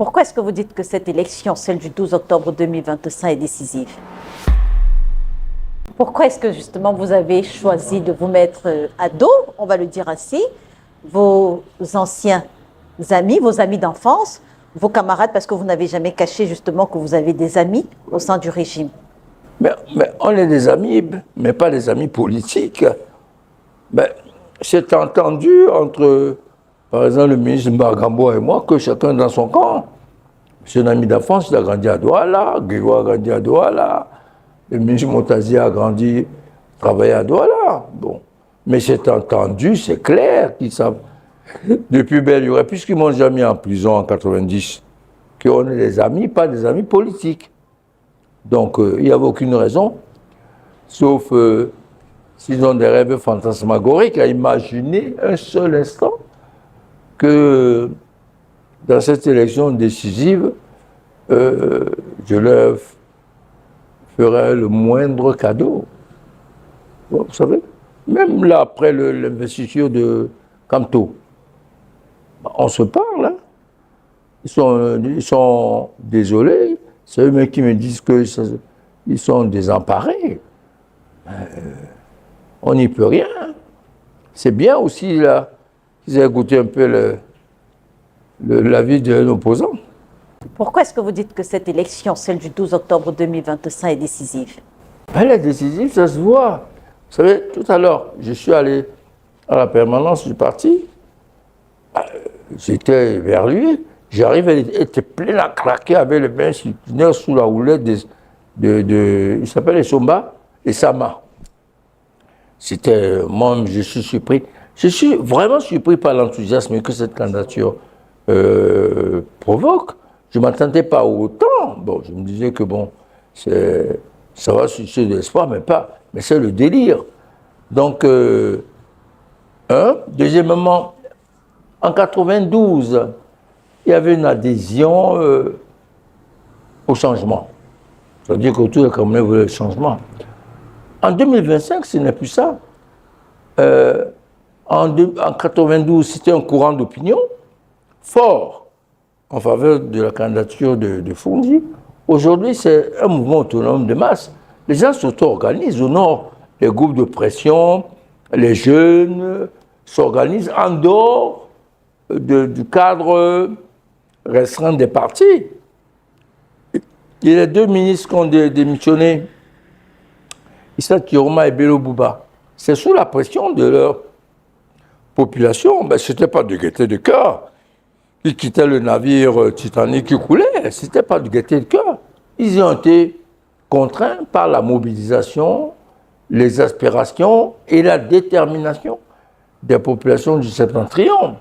Pourquoi est-ce que vous dites que cette élection, celle du 12 octobre 2025, est décisive? Pourquoi est-ce que justement vous avez choisi de vous mettre à dos, on va le dire ainsi, vos anciens amis, vos amis d'enfance, vos camarades, parce que vous n'avez jamais caché justement que vous avez des amis au sein du régime? Mais on est des amis, mais pas des amis politiques. C'est entendu entre, par exemple, le ministre Magambo et moi, que chacun dans son camp. C'est un ami d'enfance, il a grandi à Douala, Grégoire a grandi à Douala, le ministre Montazi a grandi, travaillé à Douala. Bon. Mais c'est entendu, c'est clair qu'ils savent. Depuis belle lurette, puisqu'ils m'ont déjà mis en prison en 90, qu'on est des amis, pas des amis politiques. Donc, il n'y avait aucune raison, sauf s'ils ont des rêves fantasmagoriques, à imaginer un seul instant que dans cette élection décisive, je leur ferai le moindre cadeau. Bon, vous savez, même là, après l'investiture de Camto, on se parle. Hein. Ils sont désolés. C'est eux-mêmes qui me disent qu'ils sont désemparés. On n'y peut rien. C'est bien aussi là qu'ils aient goûté un peu l'avis d'un opposant. Pourquoi est-ce que vous dites que cette élection, celle du 12 octobre 2025, est décisive? Elle est décisive, ça se voit. Vous savez, tout à l'heure, je suis allé à la permanence du parti. J'étais vers lui. J'arrive, elle était pleine à craquer avec le bain sous la houlette il s'appelle les Somba et Sama. C'était, moi, je suis surpris. Je suis vraiment surpris par l'enthousiasme que cette candidature provoque. Je ne m'attendais pas autant. Bon, je me disais que bon, ça va susciter de l'espoir, mais c'est le délire. Donc, deuxièmement, en 92, il y avait une adhésion au changement. C'est-à-dire que tous les Camerounais voulaient le changement. En 2025, ce n'est plus ça. En 92, c'était un courant d'opinion fort en faveur de la candidature de Fondi. Aujourd'hui, c'est un mouvement autonome de masse. Les gens s'auto-organisent au nord. Les groupes de pression, les jeunes s'organisent en dehors du cadre restreint des partis. Et les deux ministres qui ont démissionné, Issa Kiorma et Bello Bouba, c'est sous la pression de leur population. Ce n'était pas de gaieté de cœur. Ils quittaient le navire Titanic qui coulait. Ce n'était pas de gaieté de cœur. Ils y ont été contraints par la mobilisation, les aspirations et la détermination des populations du septentrion.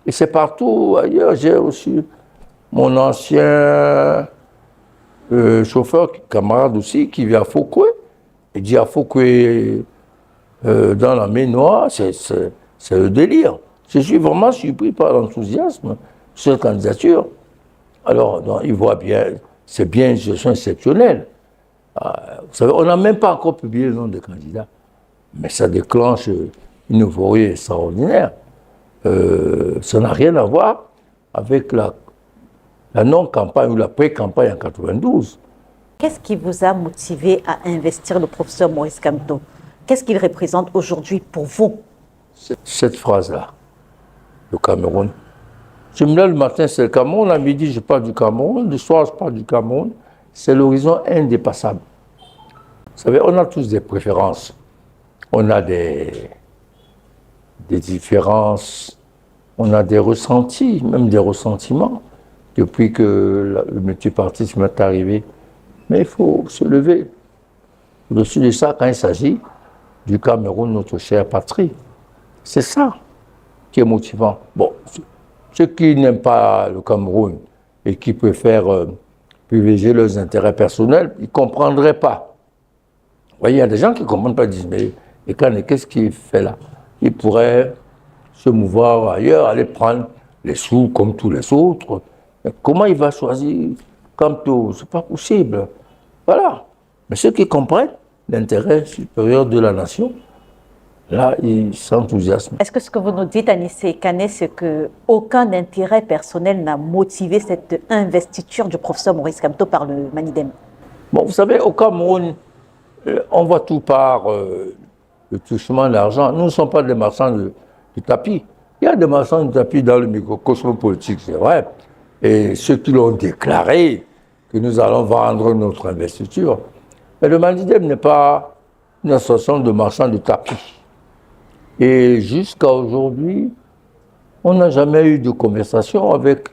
Et c'est partout ailleurs. J'ai aussi mon ancien chauffeur, camarade aussi, qui vit à Foucault. Il dit à Foucault, dans la mer Noire, c'est le délire. Je suis vraiment surpris par l'enthousiasme de cette candidature. Alors, il voit bien, c'est bien une situation exceptionnelle. Vous savez, on n'a même pas encore publié le nom des candidats. Mais ça déclenche une euphorie extraordinaire. Ça n'a rien à voir avec la non-campagne ou la pré-campagne en 92. Qu'est-ce qui vous a motivé à investir le professeur Maurice Kamto? Qu'est-ce qu'il représente aujourd'hui pour vous? Cette phrase-là, le Cameroun. Je me lève le matin, c'est le Cameroun, à midi, je parle du Cameroun, le soir, je parle du Cameroun. C'est l'horizon indépassable. Vous savez, on a tous des préférences. On a des différences, on a des ressentis, même des ressentiments, depuis que le multipartisme est arrivé. Mais il faut se lever au-dessus de ça quand il s'agit du Cameroun, notre chère patrie. C'est ça qui est motivant. Bon, ceux qui n'aiment pas le Cameroun et qui préfèrent privilégier leurs intérêts personnels, ils ne comprendraient pas. Vous voyez, il y a des gens qui ne comprennent pas, ils disent, mais qu'est-ce qu'il fait là? Il pourrait se mouvoir ailleurs, aller prendre les sous comme tous les autres. Mais comment il va choisir Kamto? Ce n'est pas possible. Voilà. Mais ceux qui comprennent l'intérêt supérieur de la nation, Là, ils s'enthousiasment. Est-ce que ce que vous nous dites, Anissé Kane, c'est qu'aucun intérêt personnel n'a motivé cette investiture du professeur Maurice Kamto par le Manidem? Bon, vous savez, au Cameroun, on voit tout par le touchement d'argent. Nous ne sommes pas des marchands de tapis. Il y a des marchands de tapis dans le microcosme politique, c'est vrai. Et ceux qui l'ont déclaré que nous allons vendre notre investiture. Mais le Manidem n'est pas une association de marchands de tapis. Et jusqu'à aujourd'hui, on n'a jamais eu de conversation avec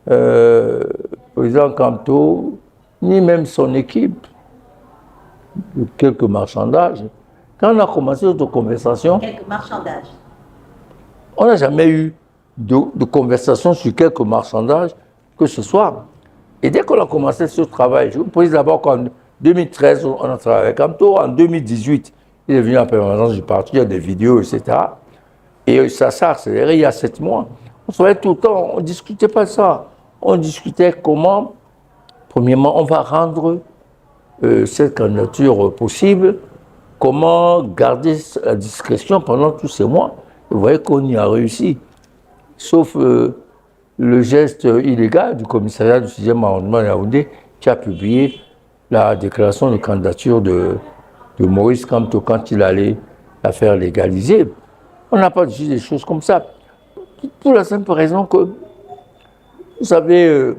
le président Kamto, ni même son équipe, de quelques marchandages. Quand on a commencé notre conversation, Quelques marchandages. on n'a jamais eu de conversation sur quelques marchandages que ce soit. Et dès qu'on a commencé ce travail, je vous précise d'abord qu'en 2013, on a travaillé avec Kamto. En 2018, il est venu en permanence du parti, il y a des vidéos, etc. Et ça s'est accéléré il y a 7 mois. On travaillait tout le temps, on ne discutait pas de ça. On discutait comment, premièrement, on va rendre cette candidature possible, comment garder la discrétion pendant tous ces mois. Vous voyez qu'on y a réussi. Sauf le geste illégal du commissariat du 6e arrondissement de Yaoundé qui a publié la déclaration de candidature de Maurice Kamto quand il allait la faire légaliser. On n'a pas dit des choses comme ça. Pour la simple raison que, vous savez,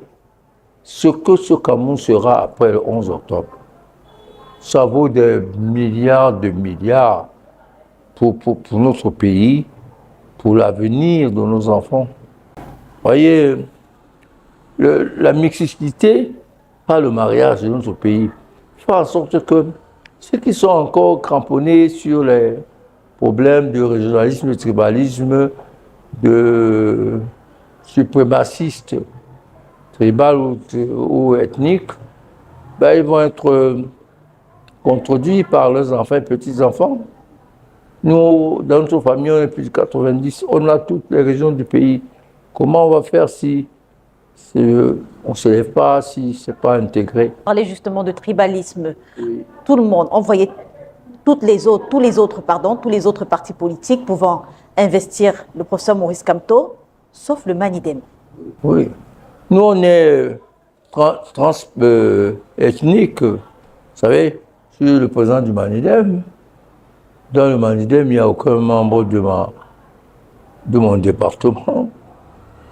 ce que ce Cameroun sera après le 11 octobre, ça vaut des milliards de milliards pour notre pays, pour l'avenir de nos enfants. Vous voyez, la mixité, pas le mariage de notre pays, fait en sorte que ceux qui sont encore cramponnés sur les problèmes de régionalisme, de tribalisme, de suprémacistes, tribal ou ethniques, ben, ils vont être contredits par leurs enfants et petits-enfants. Nous, dans notre famille, on est plus de 90, on a toutes les régions du pays. Comment on va faire si on ne se lève pas, si ce n'est pas intégré? Parler justement de tribalisme. Oui. Tout le monde, on voyait tous les autres partis politiques pouvant investir le professeur Maurice Kamto, sauf le Manidem. Oui. Nous, on est ethnique. Vous savez, je suis le président du Manidem. Dans le Manidem, il n'y a aucun membre de mon département.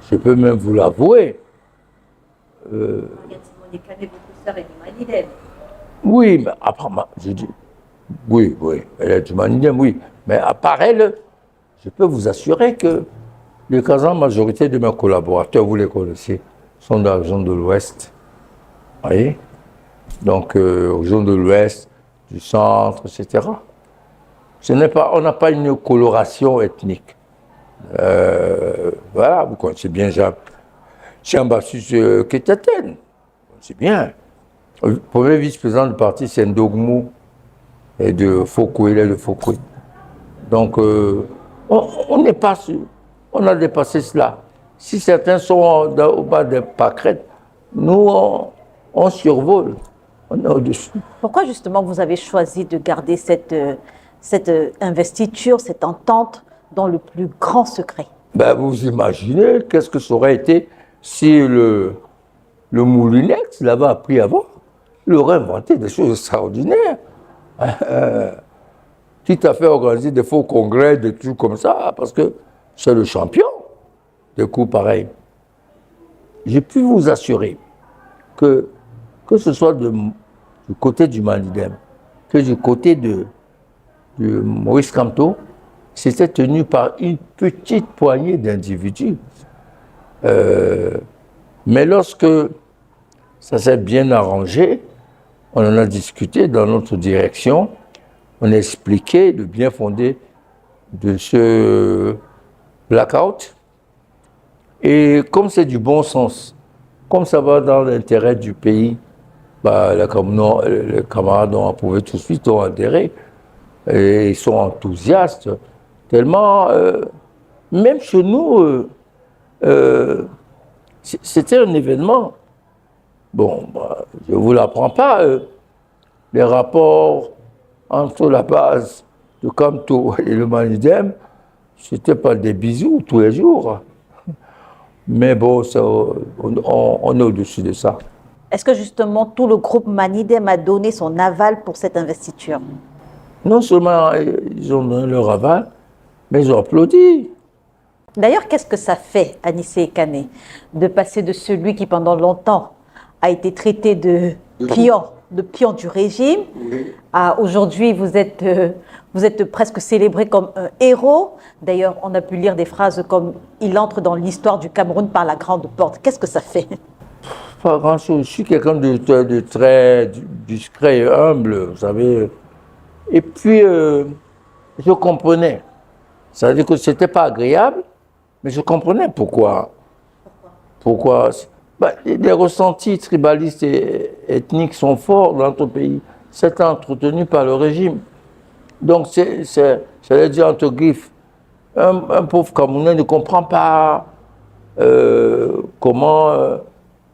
Je peux même vous l'avouer. Oui, mais après, je dis, oui, elle est du Manidem, oui. Mais à part elle, je peux vous assurer que l'écrasante majorité de mes collaborateurs, vous les connaissez, sont dans la région de l'Ouest. Vous voyez? Donc, région de l'Ouest, du centre, etc. On n'a pas une coloration ethnique. Voilà, vous connaissez bien Jean-Baptiste Kétaten. C'est bien. Le premier vice-président du parti, c'est Ndogmou et de Foucault, il est de Foucault. Donc, on n'est pas sûr. On a dépassé cela. Si certains sont au bas des pâquerettes, nous, on survole. On est au-dessus. Pourquoi justement vous avez choisi de garder cette investiture, cette entente dans le plus grand secret? Ben, vous imaginez qu'est-ce que ça aurait été si le Moulinex l'avait appris avant? Il aurait inventé des choses extraordinaires. Tout à fait organiser des faux congrès, des trucs comme ça, parce que c'est le champion des coups pareils. J'ai pu vous assurer que ce soit du côté du Manidem, que du côté de Maurice Kamto, c'était tenu par une petite poignée d'individus. Mais lorsque ça s'est bien arrangé, on en a discuté dans notre direction, on a expliqué le bien fondé de ce blackout. Et comme c'est du bon sens, comme ça va dans l'intérêt du pays, bah, les camarades ont approuvé tout de suite, ont adhéré. Et ils sont enthousiastes, tellement, même chez nous, c'était un événement. Bon, bah, je ne vous l'apprends pas, les rapports entre la base de Kamto et le Manidem, c'était pas des bisous tous les jours. Mais bon, on est au-dessus de ça. Est-ce que justement tout le groupe Manidem a donné son aval pour cette investiture? Non seulement ils ont donné leur aval, mais ils ont applaudi. D'ailleurs, qu'est-ce que ça fait, Anissé Kane, de passer de celui qui pendant longtemps a été traité de pion du régime, à aujourd'hui vous êtes presque célébré comme un héros. D'ailleurs, on a pu lire des phrases comme « Il entre dans l'histoire du Cameroun par la grande porte ». Qu'est-ce que ça fait? Pas grand-chose. Je suis quelqu'un de très discret et humble, vous savez. Et puis, je comprenais. Ça veut dire que ce n'était pas agréable, mais je comprenais pourquoi. Pourquoi les ressentis tribalistes et ethniques sont forts dans notre pays. C'est entretenu par le régime. Donc, j'allais dire entre griffes, un pauvre Camerounais ne comprend pas comment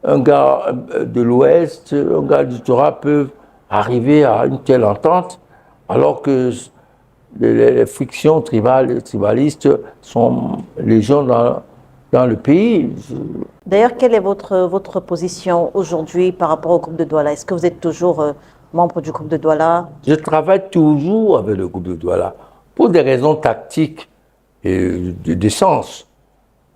un gars de l'Ouest, un gars du Torah peut arriver à une telle entente, alors que les frictions tribalistes sont légion dans le pays. D'ailleurs, quelle est votre position aujourd'hui par rapport au groupe de Douala? Est-ce que vous êtes toujours membre du groupe de Douala? Je travaille toujours avec le groupe de Douala pour des raisons tactiques et d'essence.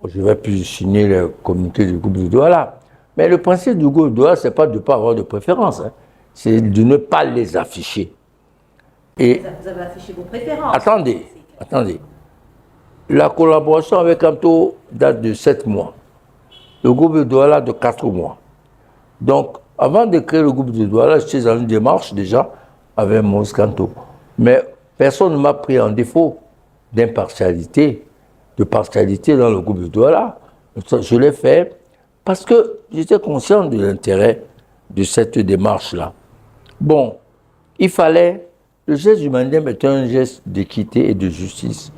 Je ne vais plus signer le communiqué du groupe de Douala. Mais le principe du groupe de Douala, ce n'est pas de ne pas avoir de préférence, hein. C'est de ne pas les afficher. Et vous avez affiché vos préférences. Attendez. La collaboration avec Kamto date de 7 mois. Le groupe de Douala de 4 mois. Donc, avant de créer le groupe de Douala, j'étais dans une démarche déjà avec Mose Kamto. Mais personne ne m'a pris en défaut d'impartialité, de partialité dans le groupe de Douala. Je l'ai fait parce que j'étais conscient de l'intérêt de cette démarche-là. Bon, il fallait. Le geste du Mandem est un geste d'équité et de justice.